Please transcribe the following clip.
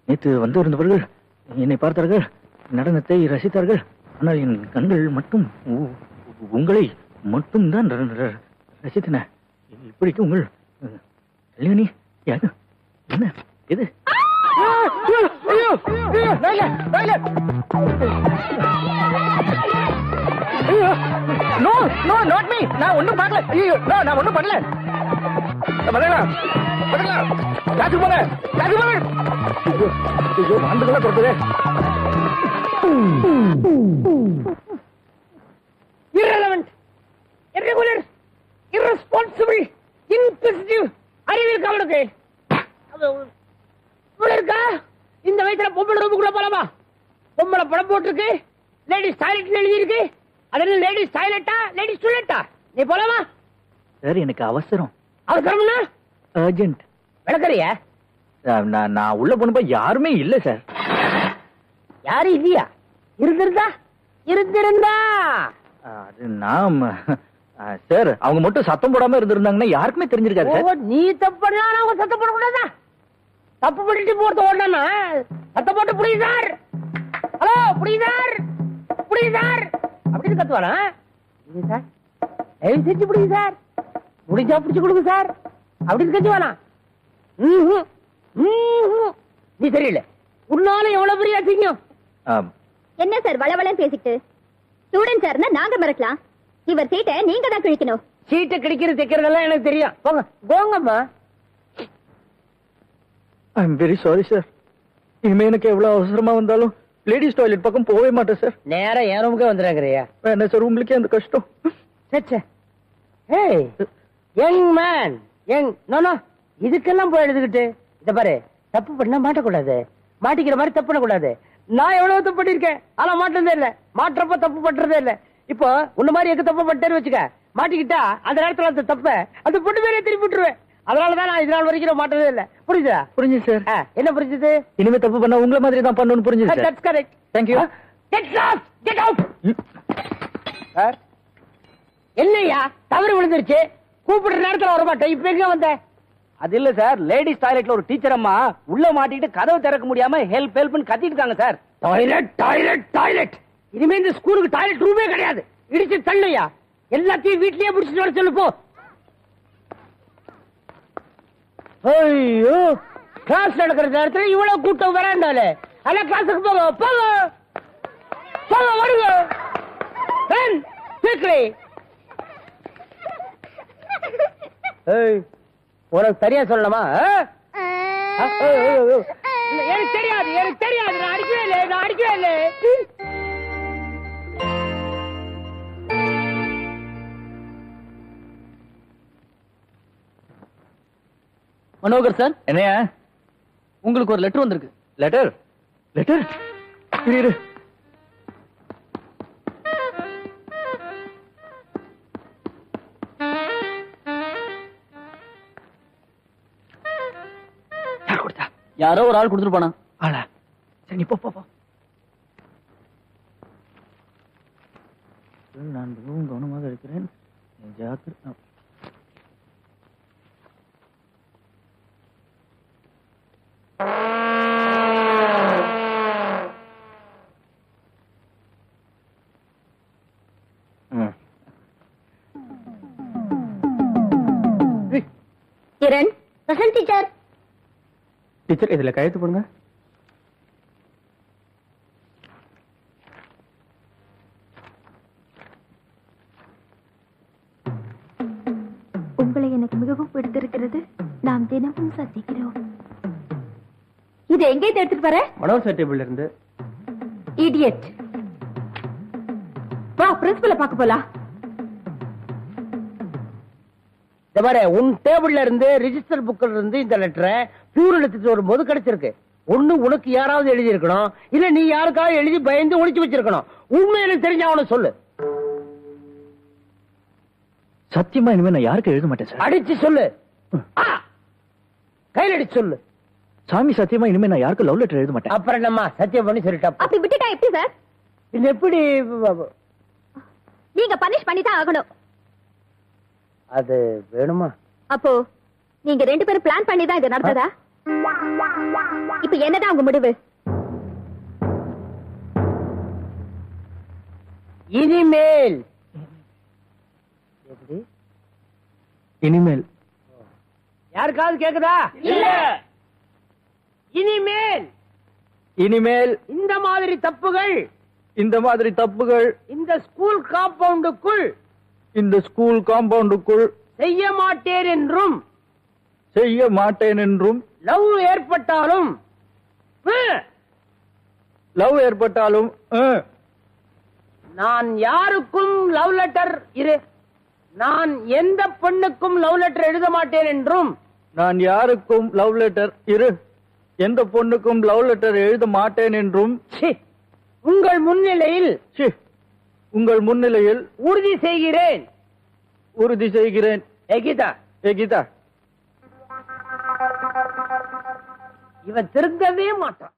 நேற்று வந்து இருந்தவர்கள் என்னை பார்த்தார்கள், நடனத்தை ரசித்தார்கள். ஆனால் என் கண்கள் மட்டும் உங்களை மட்டும்தான் ரசித்தன. இப்படிக்கு உங்கள் கல்யாணி யாரு? என்ன இது? No no not me. நான் ஒண்ணும் பார்க்கல. ஐயோ நான் ஒண்ணும் பண்ணல. ஆண்டுகளா கொடுத்தது. irrelevant, irregular, irresponsible, inquisitive. அறிவில் கவனுக்கு இருக்கா? இந்த வயசுல பொம்பளை ரூமுக்குள்ள போலாமா? பொம்பளை படம் போட்டிருக்கு, லேடிஸ் டாய்லெட் எழுதி இருக்கு. அதெல்லாம் லேடிஸ் டாய்லெட்டா லேடிஸ் டாய்லெட்டா? நீ போலாமா? சார் எனக்கு அவசரம். அவசரம்னா அர்ஜென்ட். விளக்கறியா? நான் உள்ள போனப்ப யாருமே இல்ல சார். யாரும் இல்லையா? இருந்திருந்தா அது நாம் சார், அவங்க மட்டும் சத்தம் போடாம இருந்திருந்தாங்கன்னா யாருக்குமே தெரிஞ்சிருக்காது சார். நீ தப்பு பண்ணா அவங்க சத்தம் போடக்கூடாதா? தப்பு பண்ணிட்டு போறது ஓடனா சத்தம் போட்டு புடி சார், ஹலோ புடி சார், புடி சார் அப்படின்னு கத்துவானா? புடி சார், தயவு செஞ்சு புடி சார், முடிஞ்சா பிடிச்சு கொடுங்க சார் அப்படின்னு கத்துவானா? நீ தெரியல, உன்னால எவ்வளவு பெரிய அசிங்கம். என்ன சார் வளவளன்னு பேசிட்டு? ஸ்டூடெண்ட் சார்னா நாங்க மறக்கலாம், இவர் சீட்டை நீங்க தான் கிழிக்கணும். சீட்டை கிழிக்கிறது தைக்கிறதெல்லாம் எனக்கு தெரியும். போங்க போங்கம்மா. I am very sorry sir. இனிமே எனக்கு எவ்வளவு அவசரமா வந்தாலும் லேடிஸ் டாய்லெட் பக்கம் போகவே மாட்டேன் சார். நேரா என் ரூமுக்கே வந்துடுறாங்கறியா? என்ன சார் உங்களுக்கே அந்த கஷ்டம்? ஏய் young man, young no no, இதுக்கெல்லாம் போய் எழுதுகிட்டு இத பாரு, தப்பு பண்ணா மாட்டக்கூடாது, மாட்டிக்கிற மாதிரி தப்பு பண்ணக்கூடாது. நான் எவ்வளவு தப்பு பண்ணிருக்கேன், ஆனா மாட்டதே இல்ல, மாற்றப்ப தப்பு பண்றதே இல்ல. இப்போ உன்ன மாதிரி எங்க தப்பு பண்ணிட்டேன்னு வச்சுக்க, மாட்டிக்கிட்டா அந்த நேரத்துல அந்த தப்ப அந்த பொண்ணு மேலே திருப்பி விட்டுருவேன். அதனாலதான் நான் இதனால் வரைக்கும் மாட்டதே இல்ல. புரியுதா? புரிஞ்சு சார். என்ன புரிஞ்சது? இனிமே தப்பு பண்ணா உங்களை மாதிரி தான் பண்ணணும்னு புரிஞ்சுது sir. That's correct. Thank you. Get out sir. என்னையா தவறு விழுந்துருச்சு, கூப்பிடுற நேரத்துல வர மாட்டேன், இப்ப எங்க வந்த? அது இல்ல சார், லேடிஸ் டாய்லெட்ல ஒரு டீச்சர் அம்மா உள்ள மாட்டிட்டு கதவு திறக்க முடியாம ஹெல்ப் ஹெல்ப்னு கத்திட்டு இருக்காங்க சார். டாய்லெட் டாய்லெட் டாய்லெட், இனிமே இந்த ஸ்கூலுக்கு டாய்லெட் ரூமே கிடையாது. இடிச்சு தள்ளையா, எல்லாத்தையும் வீட்லயே பிடிச்சிட்டு வர சொல்லு போ. ஐயோ, கிளாஸ் நடக்கிற நேரத்துல இவ்வளவு கூட்டம் வராண்டாலே. ஆனா கிளாஸுக்கு போங்க போங்க போங்க, வருங்க சீக்கிரம். உனக்கு சரியா சொல்லலாமா? எனக்கு தெரியாது, எனக்கு தெரியாது, நான் அடிக்கவே இல்லை, நான் அடிக்கவே இல்லை. மனோகர் சார், என்னையா உங்களுக்கு ஒரு லெட்டர் வந்திருக்கு. லெட்டர்? லெட்டர்? இரு. யார் கொடுத்தா? யாரோ ஒரு ஆள் கொடுத்துட்டு போனா. ஆளா? சரி, நீ போ போ. நான் மிகவும் கவனமாக இருக்கிறேன். ஜாக்கிரதை. Kiran, present teacher. டீச்சர், இதுல கையெழுத்து போடுங்க. உங்களை எனக்கு மிகவும் பிடித்திருக்கிறது. நாம் தினமும் சந்திக்கிறோம். இது எங்கே எடுத்துட்டு வர? மனோகர் டேபிள்ல இருந்து. இடியட். வா, பிரின்சிபலை பார்க்க போலாம். இந்த மாதிரி உன் டேபிள்ல இருந்து ரிஜிஸ்டர் புக்ல இருந்து இந்த லெட்டரை பியூர் எடுத்துட்டு வரும்போது கிடைச்சிருக்கு. ஒண்ணு உனக்கு யாராவது எழுதி இருக்கணும், இல்ல நீ யாருக்காவது எழுதி பயந்து ஒளிச்சு வச்சிருக்கணும். உண்மை எனக்கு தெரிஞ்ச அவனை சொல்லு. சத்தியமா இனிமே நான் யாருக்கு எழுத மாட்டேன் சார். அடிச்சு சொல்லு, கையில் அடிச்சு சொல்லு. சாமி, சத்தியமா இனிமே நான் யாருக்கு லவ் லெட்டர் எழுத மாட்டேன். அப்புறம் என்னம்மா சத்தியம் பண்ணி சொல்லிட்டா? அப்படி விட்டுட்டா எப்படி சார்? இது எப்படி? நீங்க பனிஷ் பண்ணி தான் ஆகணும். அது வேணுமா? அப்போ நீங்க ரெண்டு பேரும் பிளான் பண்ணி தான் இதை நடந்ததா? இப்ப என்னதான் உங்க முடிவு? இனிமேல் எப்படி இனிமேல் யாருக்காவது கேக்குதா? இல்ல. இனிமேல் இனிமேல் இந்த மாதிரி தப்புகள் இந்த மாதிரி தப்புகள் இந்த ஸ்கூல் காம்பவுண்டுக்குள் இந்த ஸ்கூல் காம்பவுண்டுக்குள் செய்ய மாட்டேன் என்றும், செய்ய மாட்டேன் என்றும், லவ் ஏற்பட்டாலும் லவ் ஏற்பட்டாலும் நான் யாருக்கும் லவ் லெட்டர் நான் எந்த பெண்ணுக்கும் லவ் லெட்டர் எழுத மாட்டேன் என்றும், நான் யாருக்கும் லவ் லெட்டர் எந்த பொண்ணுக்கும் லவ் லெட்டர் எழுத மாட்டேன் என்றும் ச்சீ, உங்கள் முன்னிலையில் ச்சீ, உங்கள் முன்னிலையில் உறுதி செய்கிறேன். உறுதி செய்கிறேன். கீதா, கீதா, இவன் திருந்தவே மாட்டான்.